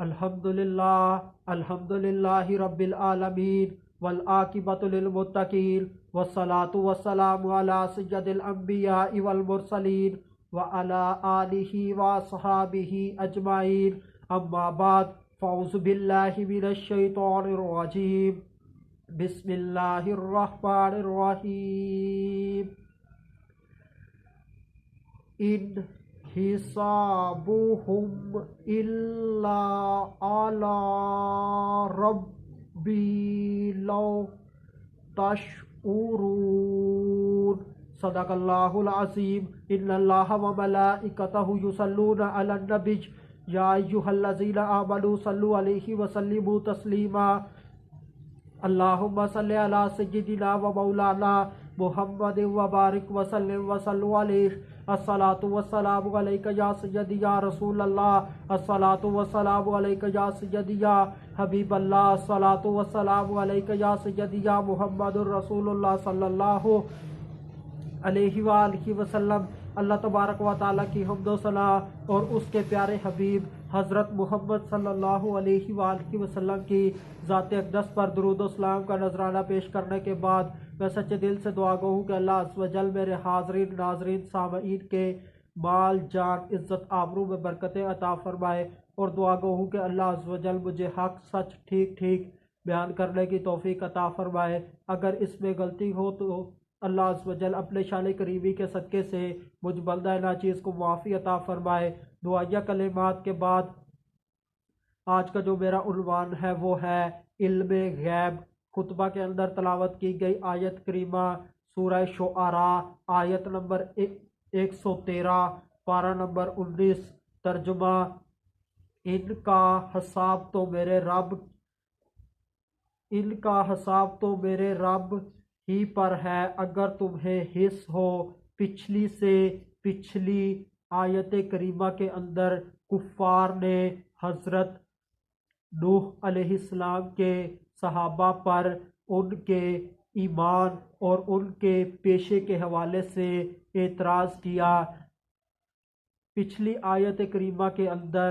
الحمدللہ رب العالمین والعاقبۃ للمتقین والصلاة والسلام علی سید الانبیاء والمرسلین وعلی آلہ واصحابہ اجمعین اما بعد فاعوذ باللہ من الشیطان الرجیم بسم اللہ الرحمن الرحیم ان حسابهم الا علی ربی لو تشعرون صدق اللہ العظیم ان اللہ وملائکتہ یصلون علی النبی یا ایھا الذین آمنوا صلوا علیہ وسلموا تسلیما اللہم صلی علی سیدنا و مولانا محمد وبارک وسلم وصلوا علیہ الصلاۃ والسلام علیک یا سیدی یا رسول اللہ الصلاۃ والسلام علیک یا سیدی یا حبیب اللہ الصلاۃ والسلام علیک یا سیدی یا محمد رسول اللہ صلی اللہ علیہ وآلہ وسلم۔ اللہ تبارک و تعالیٰ کی حمد و ثنا اور اس کے پیارے حبیب حضرت محمد صلی اللہ علیہ وآلہ وسلم کی ذات اقدس پر درود و سلام کا نذرانہ پیش کرنے کے بعد میں سچے دل سے دعا گو ہوں کہ اللہ عز و جل میرے حاضرین ناظرین سامعین کے مال جان عزت آبرو میں برکتیں عطا فرمائے، اور دعا گو ہوں کہ اللہ عز و جل مجھے حق سچ ٹھیک بیان کرنے کی توفیق عطا فرمائے۔ اگر اس میں غلطی ہو تو اللہ عز و جل اپنے شان کریمی کے صدقے سے مجھ بندہ ناچیز کو معافی عطا فرمائے۔ دعائیہ کلمات کے بعد آج کا جو میرا عنوان ہے وہ ہے علم غیب۔ خطبہ کے اندر تلاوت کی گئی آیت کریمہ سورہ شعراء آیت نمبر 113 پارہ نمبر 19، ترجمہ ان کا حساب تو میرے رب ہی پر ہے، اگر تمہیں حس ہو۔ پچھلی سے پچھلی آیت کریمہ کے اندر کفار نے حضرت نوح علیہ السلام کے صحابہ پر ان کے ایمان اور ان کے پیشے کے حوالے سے اعتراض کیا۔ پچھلی آیت کریمہ کے اندر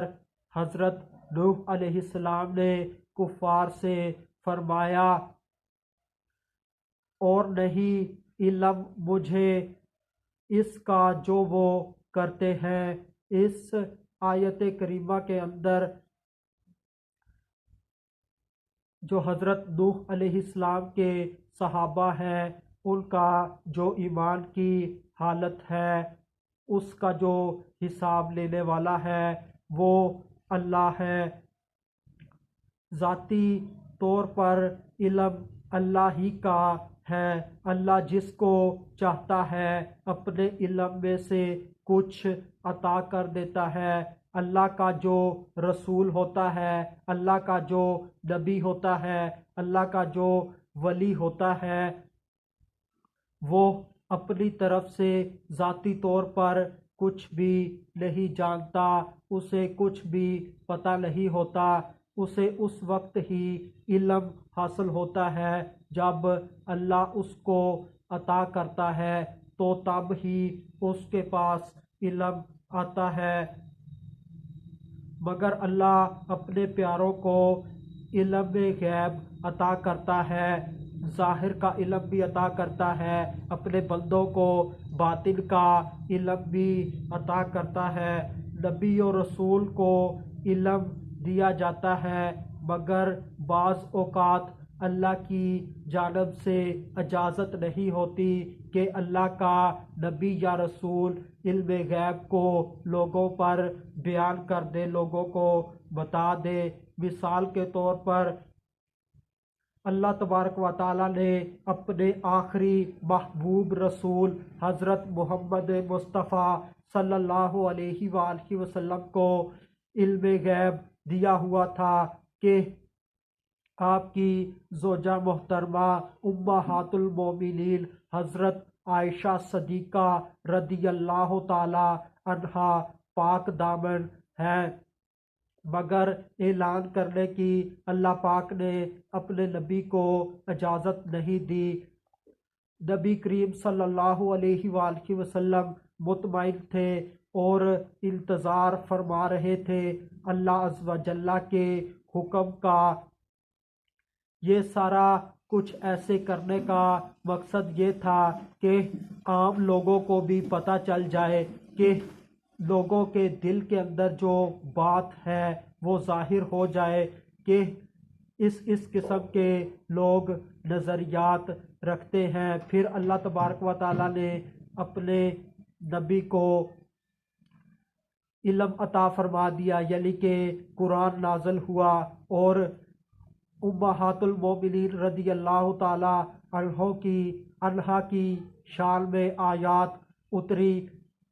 حضرت نوح علیہ السلام نے کفار سے فرمایا اور نہیں علم مجھے اس کا جو وہ کرتے ہیں۔ اس آیت کریمہ کے اندر جو حضرت نوح علیہ السلام کے صحابہ ہیں ان کا جو ایمان کی حالت ہے اس کا جو حساب لینے والا ہے وہ اللہ ہے۔ ذاتی طور پر علم اللہ ہی کا ہے۔ اللہ جس کو چاہتا ہے اپنے علم میں سے کچھ عطا کر دیتا ہے۔ اللہ کا جو رسول ہوتا ہے، اللہ کا جو نبی ہوتا ہے، اللہ کا جو ولی ہوتا ہے، وہ اپنی طرف سے ذاتی طور پر کچھ بھی نہیں جانتا، اسے کچھ بھی پتہ نہیں ہوتا۔ اسے اس وقت ہی علم حاصل ہوتا ہے جب اللہ اس کو عطا کرتا ہے، تو تب ہی اس کے پاس علم آتا ہے۔ مگر اللہ اپنے پیاروں کو علم غیب عطا کرتا ہے، ظاہر کا علم بھی عطا کرتا ہے، اپنے بندوں کو باطن کا علم بھی عطا کرتا ہے۔ نبی اور رسول کو علم دیا جاتا ہے، مگر بعض اوقات اللہ کی جانب سے اجازت نہیں ہوتی کہ اللہ کا نبی یا رسول علم غیب کو لوگوں پر بیان کر دے، لوگوں کو بتا دے۔ مثال کے طور پر اللہ تبارک و تعالیٰ نے اپنے آخری محبوب رسول حضرت محمد مصطفیٰ صلی اللہ علیہ وآلہ وسلم کو علم غیب دیا ہوا تھا کہ آپ کی زوجہ محترمہ امہات المومنین حضرت عائشہ صدیقہ رضی اللہ تعالی عنہا پاک دامن ہیں، مگر اعلان کرنے کی اللہ پاک نے اپنے نبی کو اجازت نہیں دی۔ نبی کریم صلی اللہ علیہ وآلہ وسلم مطمئن تھے اور انتظار فرما رہے تھے اللہ عز و جل کے حکم کا۔ یہ سارا کچھ ایسے کرنے کا مقصد یہ تھا کہ عام لوگوں کو بھی پتہ چل جائے کہ لوگوں کے دل کے اندر جو بات ہے وہ ظاہر ہو جائے کہ اس قسم کے لوگ نظریات رکھتے ہیں۔ پھر اللہ تبارک و تعالیٰ نے اپنے نبی کو علم عطا فرما دیا، یعنی کہ قرآن نازل ہوا اور امہات المومنین رضی اللہ تعالی عنہا کی شان میں آیات اتری۔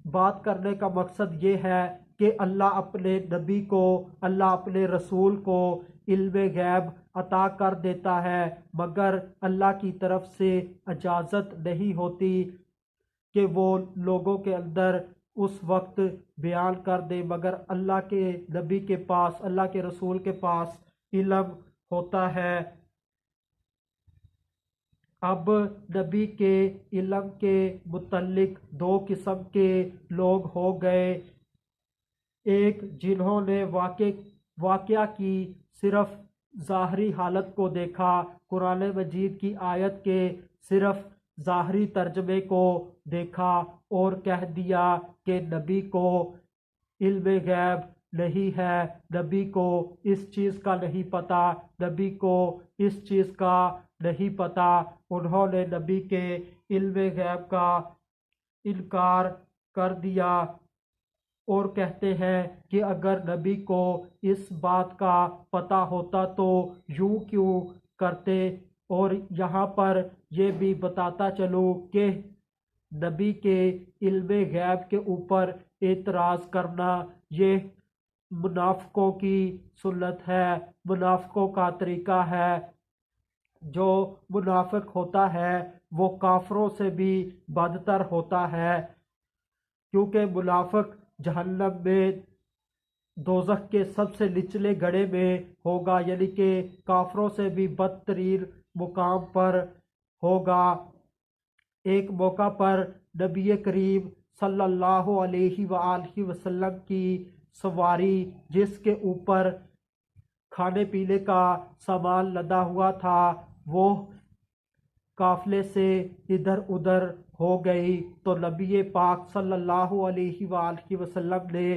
بات کرنے کا مقصد یہ ہے کہ اللہ اپنے نبی کو، اللہ اپنے رسول کو علم غیب عطا کر دیتا ہے، مگر اللہ کی طرف سے اجازت نہیں ہوتی کہ وہ لوگوں کے اندر اس وقت بیان کر دے، مگر اللہ کے نبی کے پاس، اللہ کے رسول کے پاس علم ہوتا ہے۔ اب نبی کے علم کے متعلق دو قسم کے لوگ ہو گئے، ایک جنہوں نے واقعہ کی صرف ظاہری حالت کو دیکھا، قرآن مجید کی آیت کے صرف ظاہری ترجمے کو دیکھا اور کہہ دیا کہ نبی کو علم غیب نہیں ہے، نبی کو اس چیز کا نہیں پتہ، نبی کو اس چیز کا نہیں پتہ۔ انہوں نے نبی کے علم غیب کا انکار کر دیا اور کہتے ہیں کہ اگر نبی کو اس بات کا پتہ ہوتا تو یوں کیوں کرتے۔ اور یہاں پر یہ بھی بتاتا چلوں کہ نبی کے علم غیب کے اوپر اعتراض کرنا یہ منافقوں کی سنت ہے، منافقوں کا طریقہ ہے۔ جو منافق ہوتا ہے وہ کافروں سے بھی بدتر ہوتا ہے، کیونکہ منافق جہنم میں دوزخ کے سب سے نچلے گڑھے میں ہوگا، یعنی کہ کافروں سے بھی بدترین مقام پر ہوگا۔ ایک موقع پر نبی کریم صلی اللہ علیہ وآلہ وسلم کی سواری، جس کے اوپر کھانے پینے کا سامان لدا ہوا تھا، وہ قافلے سے ادھر ادھر ہو گئی، تو نبی پاک صلی اللہ علیہ وآلہ وسلم نے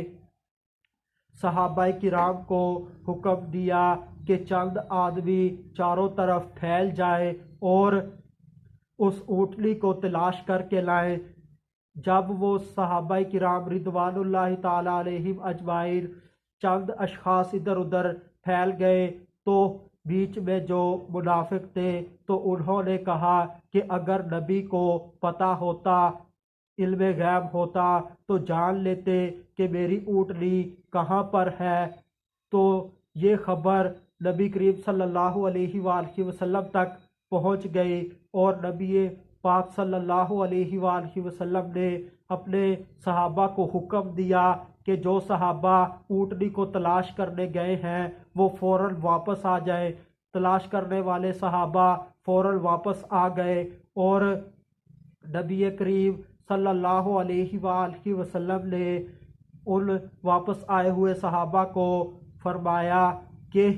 صحابہ کرام کو حکم دیا کہ چند آدمی چاروں طرف پھیل جائے اور اس اونٹنی کو تلاش کر کے لائیں۔ جب وہ صحابہ کرام رضوان اللہ تعالی علیہم اجمعین چند اشخاص ادھر ادھر پھیل گئے تو بیچ میں جو منافق تھے تو انہوں نے کہا کہ اگر نبی کو پتہ ہوتا، علم غیب ہوتا تو جان لیتے کہ میری اونٹنی کہاں پر ہے۔ تو یہ خبر نبی کریم صلی اللہ علیہ وآلہ وسلم تک پہنچ گئی اور نبی پاک صلی اللہ علیہ وآلہ وسلم نے اپنے صحابہ کو حکم دیا کہ جو صحابہ اونٹنی کو تلاش کرنے گئے ہیں وہ فوراً واپس آ جائے۔ تلاش کرنے والے صحابہ فوراً واپس آ گئے اور نبی کریم صلی اللہ علیہ وآلہ وسلم نے ان واپس آئے ہوئے صحابہ کو فرمایا کہ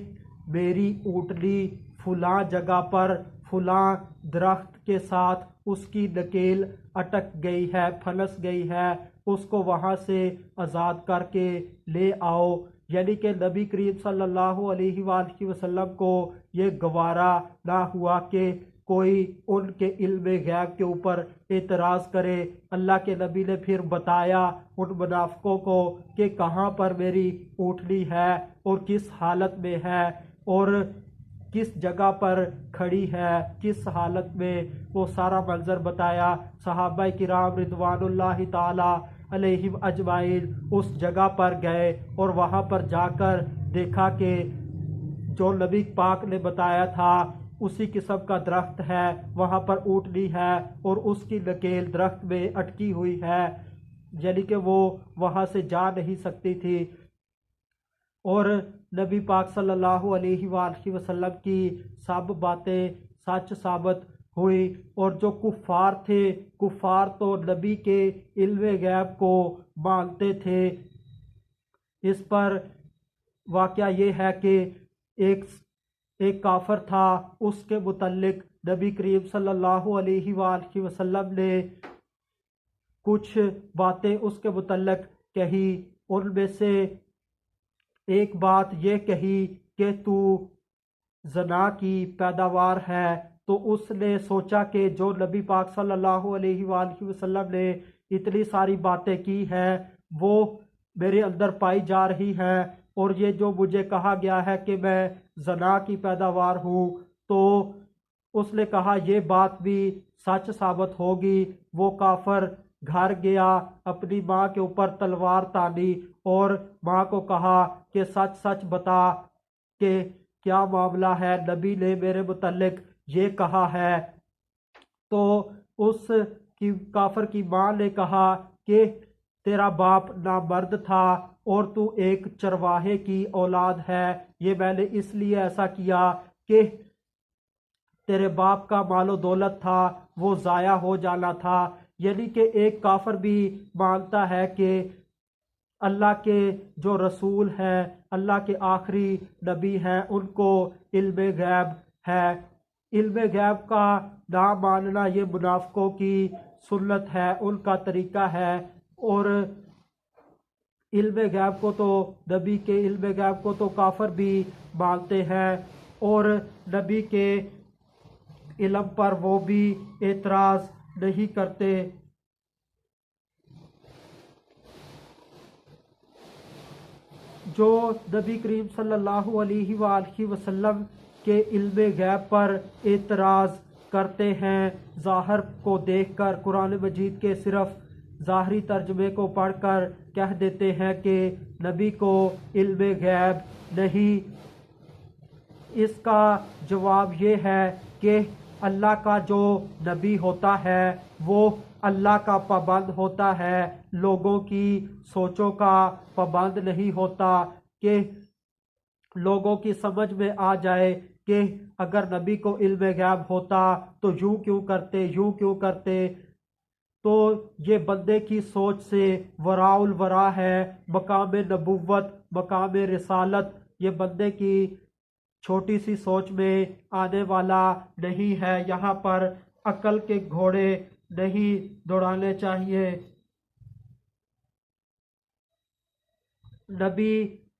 میری اونٹنی فلاں جگہ پر فلاں درخت کے ساتھ اس کی نکیل اٹک گئی ہے، پھنس گئی ہے، اس کو وہاں سے آزاد کر کے لے آؤ۔ یعنی کہ نبی کریم صلی اللہ علیہ وآلہ وسلم کو یہ گوارا نہ ہوا کہ کوئی ان کے علم غیب کے اوپر اعتراض کرے۔ اللہ کے نبی نے پھر بتایا ان منافقوں کو کہ کہاں پر میری اونٹنی ہے اور کس حالت میں ہے اور کس جگہ پر کھڑی ہے، کس حالت میں، وہ سارا منظر بتایا۔ صحابہ کرام رضوان اللہ تعالی علیہم اجمعین اس جگہ پر گئے اور وہاں پر جا کر دیکھا کہ جو نبی پاک نے بتایا تھا اسی قسم کا درخت ہے، وہاں پر اونٹنی ہے اور اس کی نکیل درخت میں اٹکی ہوئی ہے، یعنی کہ وہ وہاں سے جا نہیں سکتی تھی۔ اور نبی پاک صلی اللہ علیہ وآلہ وسلم کی سب باتیں سچ ثابت ہوئی، اور جو کفار تھے، کفار تو نبی کے علم غیب کو مانتے تھے۔ اس پر واقعہ یہ ہے کہ ایک کافر تھا، اس کے متعلق نبی کریم صلی اللہ علیہ وآلہ وسلم نے کچھ باتیں اس کے متعلق کہی۔ ان میں سے ایک بات یہ کہی کہ تو زنا کی پیداوار ہے، تو اس نے سوچا کہ جو نبی پاک صلی اللہ علیہ وآلہ وسلم نے اتنی ساری باتیں کی ہیں وہ میرے اندر پائی جا رہی ہیں، اور یہ جو مجھے کہا گیا ہے کہ میں زنا کی پیداوار ہوں، تو اس نے کہا یہ بات بھی سچ ثابت ہوگی۔ وہ کافر گھر گیا، اپنی ماں کے اوپر تلوار تانی اور ماں کو کہا کہ سچ سچ بتا کہ کیا معاملہ ہے، نبی نے میرے متعلق یہ کہا ہے۔ تو اس کافر کی ماں نے کہا کہ تیرا باپ نامرد تھا اور تو ایک چرواہے کی اولاد ہے، یہ میں نے اس لیے ایسا کیا کہ تیرے باپ کا مال و دولت تھا وہ ضائع ہو جانا تھا۔ یعنی کہ ایک کافر بھی مانتا ہے کہ اللہ کے جو رسول ہیں، اللہ کے آخری نبی ہیں، ان کو علم غیب ہے۔ علم غیب کا نہ ماننا یہ منافقوں کی سنت ہے، ان کا طریقہ ہے، اور علم غیب کو تو نبی کے علم غیب کو تو کافر بھی مانتے ہیں، اور نبی کے علم پر وہ بھی اعتراض نہیں کرتے۔ جو نبی کریم صلی اللہ علیہ وآلہ وسلم کے علم غیب پر اعتراض کرتے ہیں، ظاہر کو دیکھ کر قرآن مجید کے صرف ظاہری ترجمے کو پڑھ کر کہہ دیتے ہیں کہ نبی کو علم غیب نہیں، اس کا جواب یہ ہے کہ اللہ کا جو نبی ہوتا ہے وہ اللہ کا پابند ہوتا ہے، لوگوں کی سوچوں کا پابند نہیں ہوتا کہ لوگوں کی سمجھ میں آ جائے کہ اگر نبی کو علم غیب ہوتا تو یوں کیوں کرتے، یوں کیوں کرتے۔ تو یہ بندے کی سوچ سے وراء الورا ہے، مقام نبوت، مقام رسالت یہ بندے کی چھوٹی سی سوچ میں آنے والا نہیں ہے۔ یہاں پر عقل کے گھوڑے نہیں دوڑانے چاہیے۔ نبی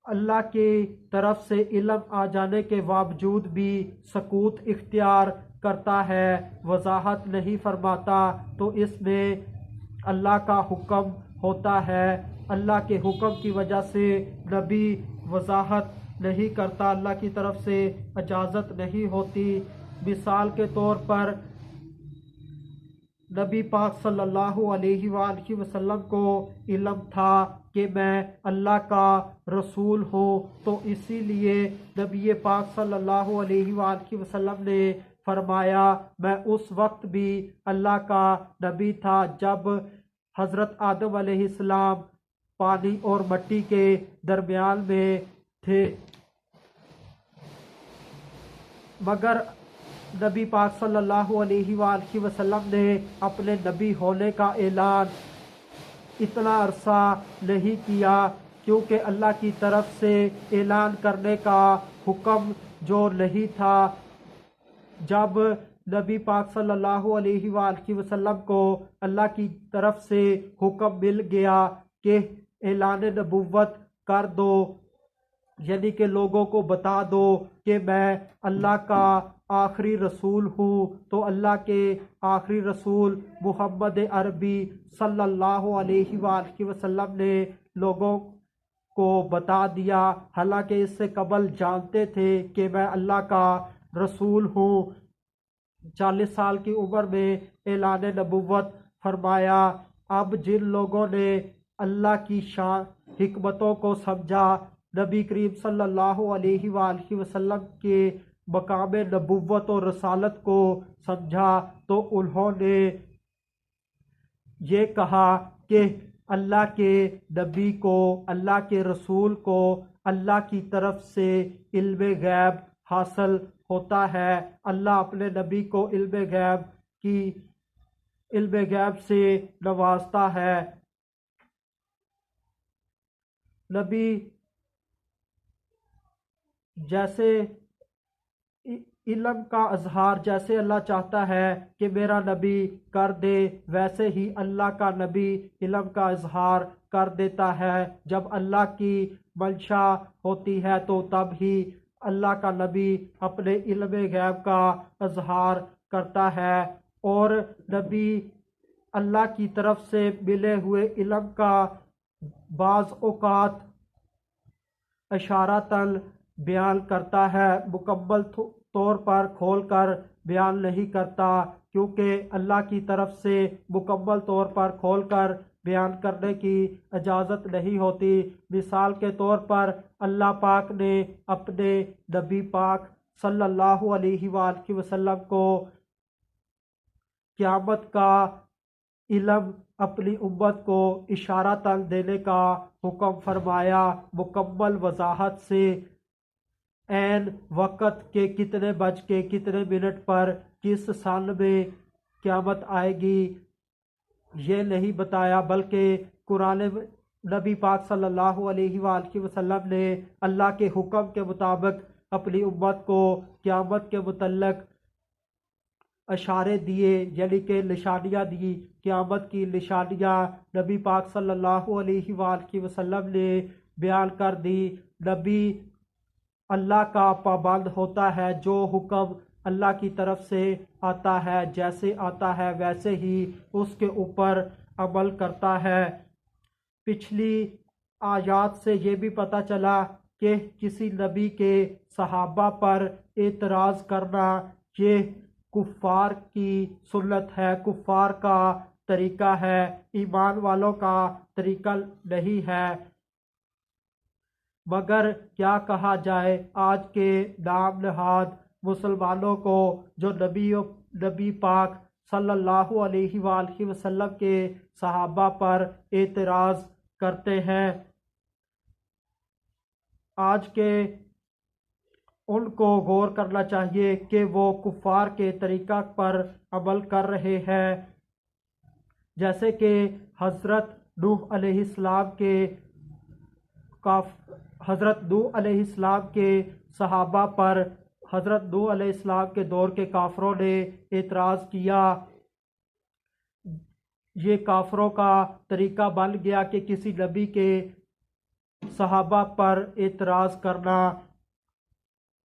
اللہ کی طرف سے علم آ جانے کے باوجود بھی سکوت اختیار کرتا ہے، وضاحت نہیں فرماتا، تو اس میں اللہ کا حکم ہوتا ہے۔ اللہ کے حکم کی وجہ سے نبی وضاحت نہیں کرتا، اللہ کی طرف سے اجازت نہیں ہوتی۔ مثال کے طور پر نبی پاک صلی اللہ علیہ وآلہ وسلم کو علم تھا کہ میں اللہ کا رسول ہوں، تو اسی لیے نبی پاک صلی اللہ علیہ وآلہ وسلم نے فرمایا میں اس وقت بھی اللہ کا نبی تھا جب حضرت آدم علیہ السلام پانی اور مٹی کے درمیان میں تھے، مگر نبی پاک صلی اللہ علیہ وآلہ وسلم نے اپنے نبی ہونے کا اعلان اتنا عرصہ نہیں کیا، کیونکہ اللہ کی طرف سے اعلان کرنے کا حکم جو نہیں تھا۔ جب نبی پاک صلی اللہ علیہ وآلہ وسلم کو اللہ کی طرف سے حکم مل گیا کہ اعلان نبوت کر دو، یعنی کہ لوگوں کو بتا دو کہ میں اللہ کا آخری رسول ہوں، تو اللہ کے آخری رسول محمد عربی صلی اللہ علیہ وآلہ وسلم نے لوگوں کو بتا دیا، حالانکہ اس سے قبل جانتے تھے کہ میں اللہ کا رسول ہوں۔ 40 سال کی عمر میں اعلان نبوت فرمایا۔ اب جن لوگوں نے اللہ کی شان حکمتوں کو سمجھا، نبی کریم صلی اللہ علیہ وآلہ وسلم کے مقام نبوت اور رسالت کو سمجھا، تو انہوں نے یہ کہا کہ اللہ کے نبی کو، اللہ کے رسول کو اللہ کی طرف سے علم غیب حاصل ہوتا ہے۔ اللہ اپنے نبی کو علم غیب سے نوازتا ہے۔ نبی جیسے علم کا اظہار جیسے اللہ چاہتا ہے کہ میرا نبی کر دے، ویسے ہی اللہ کا نبی علم کا اظہار کر دیتا ہے۔ جب اللہ کی منشا ہوتی ہے تو تب ہی اللہ کا نبی اپنے علم غیب کا اظہار کرتا ہے، اور نبی اللہ کی طرف سے ملے ہوئے علم کا بعض اوقات اشارتاً بیان کرتا ہے، مکمل طور پر کھول کر بیان نہیں کرتا، کیونکہ اللہ کی طرف سے مکمل طور پر کھول کر بیان کرنے کی اجازت نہیں ہوتی۔ مثال کے طور پر اللہ پاک نے اپنے نبی پاک صلی اللہ علیہ وآلہ وسلم کو قیامت کا علم اپنی امت کو اشارتاً دینے کا حکم فرمایا، مکمل وضاحت سے۔ عین وقت کے کتنے بج کے کتنے منٹ پر کس سن میں قیامت آئے گی یہ نہیں بتایا، بلکہ قرآن نبی پاک صلی اللہ علیہ وآلہ وسلم نے اللہ کے حکم کے مطابق اپنی امت کو قیامت کے متعلق اشارے دیے، یعنی کہ نشانیاں دی۔ قیامت کی نشانیاں نبی پاک صلی اللہ علیہ وآلہ وسلم نے بیان کر دی۔ نبی اللہ کا پابند ہوتا ہے، جو حکم اللہ کی طرف سے آتا ہے، جیسے آتا ہے ویسے ہی اس کے اوپر عمل کرتا ہے۔ پچھلی آیات سے یہ بھی پتہ چلا کہ کسی نبی کے صحابہ پر اعتراض کرنا یہ کفار کی سنت ہے، کفار کا طریقہ ہے، ایمان والوں کا طریقہ نہیں ہے۔ مگر کیا کہا جائے، آج کے نام نہاد مسلمانوں کو جو نبی پاک صلی اللہ علیہ وآلہ وسلم کے صحابہ پر اعتراض کرتے ہیں، آج کے ان کو غور کرنا چاہیے کہ وہ کفار کے طریقہ پر عمل کر رہے ہیں، جیسے کہ حضرت نوح علیہ السلام کے صحابہ پر حضرت نوح علیہ السلام کے دور کے کافروں نے اعتراض کیا۔ یہ کافروں کا طریقہ بن گیا کہ کسی نبی کے صحابہ پر اعتراض کرنا۔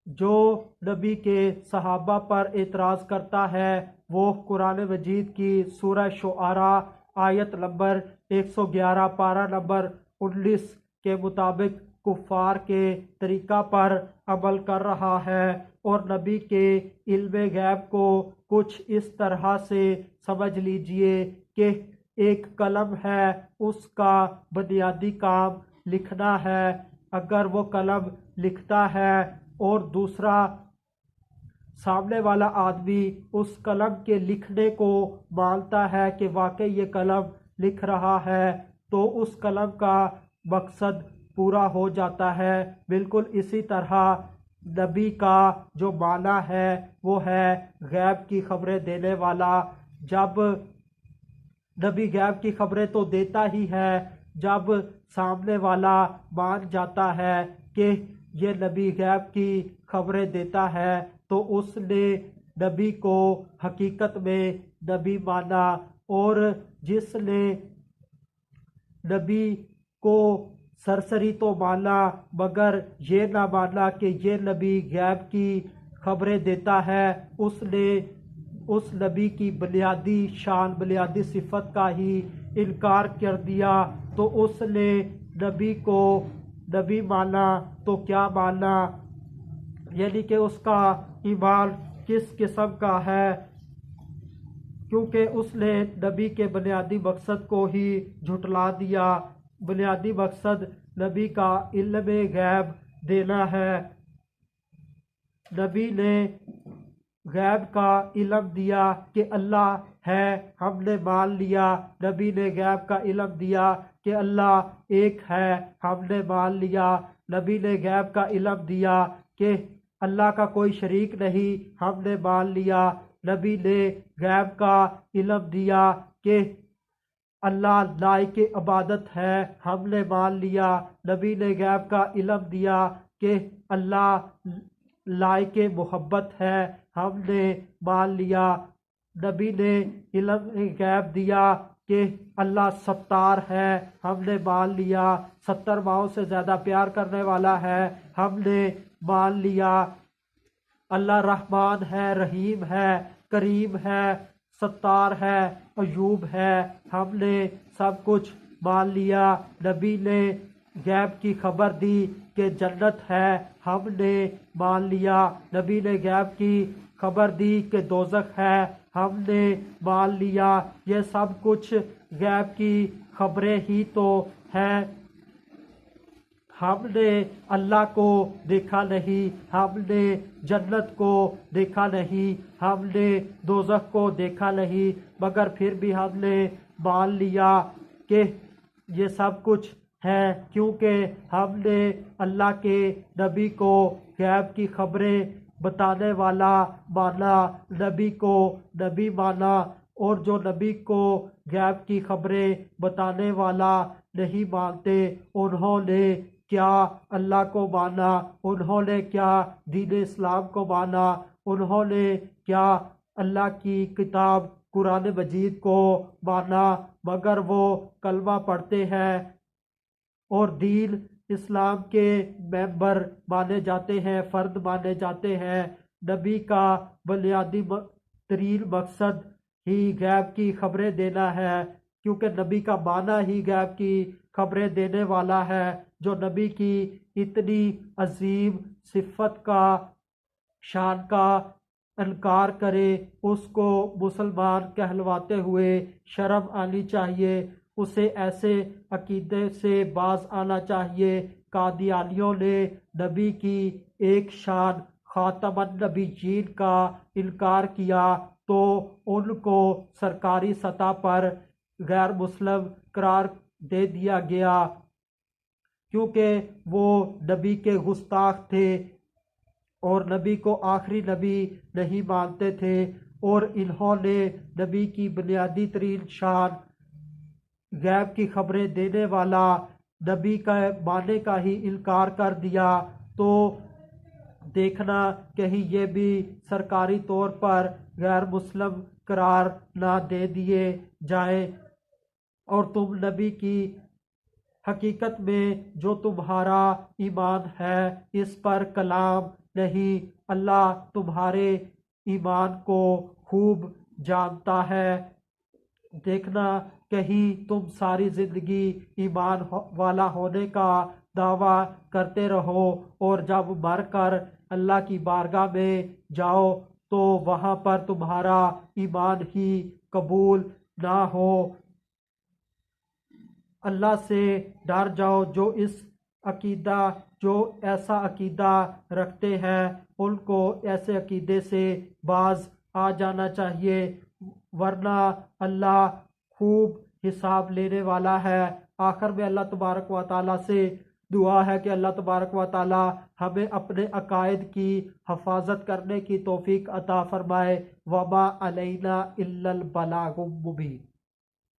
جو نبی کے صحابہ پر اعتراض کرتا ہے وہ قرآن مجید کی سورہ شعراء آیت نمبر 111 پارہ نمبر 19 کے مطابق کفار کے طریقہ پر عمل کر رہا ہے، اور نبی کے علم غیب کو کچھ اس طرح سے سمجھ لیجئے کہ ایک قلم ہے، اس کا بنیادی کام لکھنا ہے۔ اگر وہ قلم لکھتا ہے اور دوسرا سامنے والا آدمی اس قلم کے لکھنے کو مانتا ہے کہ واقعی یہ قلم لکھ رہا ہے، تو اس قلم کا مقصد پورا ہو جاتا ہے۔ بالکل اسی طرح نبی کا جو معنی ہے وہ ہے غیب کی خبریں دینے والا۔ جب نبی غیب کی خبریں تو دیتا ہی ہے، جب سامنے والا مان جاتا ہے کہ یہ نبی غیب کی خبریں دیتا ہے تو اس نے نبی کو حقیقت میں نبی مانا، اور جس نے نبی کو سرسری تو مانا مگر یہ نہ مانا کہ یہ نبی غیب کی خبریں دیتا ہے، اس نے اس نبی کی بنیادی شان، بنیادی صفت کا ہی انکار کر دیا۔ تو اس نے نبی کو نبی مانا تو کیا مانا، یعنی کہ اس کا ایمان کس قسم کا ہے، کیونکہ اس نے نبی کے بنیادی مقصد کو ہی جھٹلا دیا۔ بنیادی مقصد نبی کا علم غیب دینا ہے۔ نبی نے غیب کا علم دیا کہ اللہ ہے، ہم نے مان لیا۔ نبی نے غیب کا علم دیا کہ اللہ ایک ہے، ہم نے مان لیا۔ نبی نے غیب کا علم دیا کہ اللہ کا کوئی شریک نہیں ہم نے مان لیا۔ نبی نے غیب کا علم دیا کہ اللہ لائق عبادت ہے، ہم نے مان لیا۔ نبی نے غیب کا علم دیا کہ اللہ لائق محبت ہے، ہم نے مان لیا۔ نبی نے علم غیب دیا کہ اللہ ستار ہے، ہم نے مان لیا۔ 70 ماؤں سے زیادہ پیار کرنے والا ہے، ہم نے مان لیا۔ اللہ رحمان ہے، رحیم ہے، کریم ہے، ستار ہے، ایوب ہے، ہم نے سب کچھ مان لیا۔ نبی نے غیب کی خبر دی کہ جنت ہے، ہم نے مان لیا۔ نبی نے غیب کی خبر دی کہ دوزخ ہے، ہم نے مان لیا۔ یہ سب کچھ غیب کی خبریں ہی تو ہیں۔ ہم نے اللہ کو دیکھا نہیں، ہم نے جنت کو دیکھا نہیں، ہم نے دوزخ کو دیکھا نہیں، مگر پھر بھی ہم نے مان لیا کہ یہ سب کچھ ہے، کیونکہ ہم نے اللہ کے نبی کو غیب کی خبریں بتانے والا مانا، نبی کو نبی مانا۔ اور جو نبی کو غیب کی خبریں بتانے والا نہیں مانتے، انہوں نے کیا اللہ کو مانا، انہوں نے کیا دین اسلام کو مانا، انہوں نے کیا اللہ کی کتاب قرآن مجید کو مانا، مگر وہ کلمہ پڑھتے ہیں اور دین اسلام کے ممبر مانے جاتے ہیں، فرد مانے جاتے ہیں۔ نبی کا بنیادی ترین مقصد ہی غیب کی خبریں دینا ہے، کیونکہ نبی کا معنی ہی غیب کی خبریں دینے والا ہے۔ جو نبی کی اتنی عظیم صفت کا، شان کا انکار کرے، اس کو مسلمان کہلواتے ہوئے شرم آنی چاہیے، اسے ایسے عقیدے سے باز آنا چاہیے۔ قادیانیوں نے نبی کی ایک شان خاتم النبیین کا انکار کیا تو ان کو سرکاری سطح پر غیر مسلم قرار دے دیا گیا، کیونکہ وہ نبی کے گستاخ تھے اور نبی کو آخری نبی نہیں مانتے تھے، اور انہوں نے نبی کی بنیادی ترین شان غیب کی خبریں دینے والا نبی کا ماننے کا ہی انکار کر دیا۔ تو دیکھنا کہیں یہ بھی سرکاری طور پر غیر مسلم قرار نہ دے دیے جائیں، اور تم نبی کی حقیقت میں جو تمہارا ایمان ہے اس پر کلام نہیں۔ اللہ تمہارے ایمان کو خوب جانتا ہے۔ دیکھنا کہیں تم ساری زندگی ایمان والا ہونے کا دعویٰ کرتے رہو اور جب مر کر اللہ کی بارگاہ میں جاؤ تو وہاں پر تمہارا ایمان ہی قبول نہ ہو۔ اللہ سے ڈر جاؤ، جو ایسا عقیدہ رکھتے ہیں ان کو ایسے عقیدے سے باز آ جانا چاہیے، ورنہ اللہ خوب حساب لینے والا ہے۔ آخر میں اللہ تبارک و تعالیٰ سے دعا ہے کہ اللہ تبارک و تعالیٰ ہمیں اپنے عقائد کی حفاظت کرنے کی توفیق عطا فرمائے۔ وما علینا الا البلاغ المبین۔